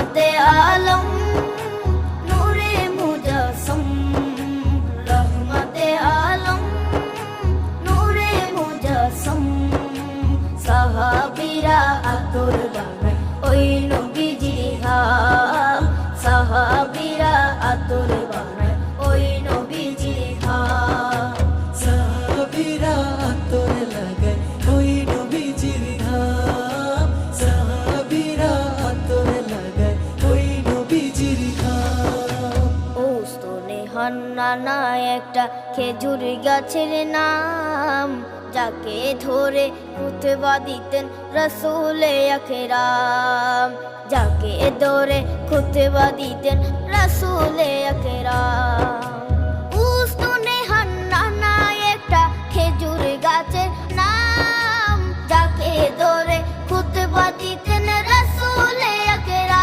রহমতে আলম নূরে মুজাসসম, রহমতে আলম নূরে মুজাসসম। সাহাবীরা আতর বানায় ওই নবীজির ঘাম, সাহাবীরা আতর বানায় ওই নবীজির ঘাম। সাহাবীরা আতর লাগায় ওই নবীজির ঘাম, সাহাবীরা আতর লাগায় ওই নবীজির ঘাম। ওস্তনে হান্নানা একটা খেজুর গাছের নাম, যাকে ধরে খুতবা দিতেন রাসূলে আকরাম, যাকে ধরে খুতবা দিতেন রাসূলে আকরাম।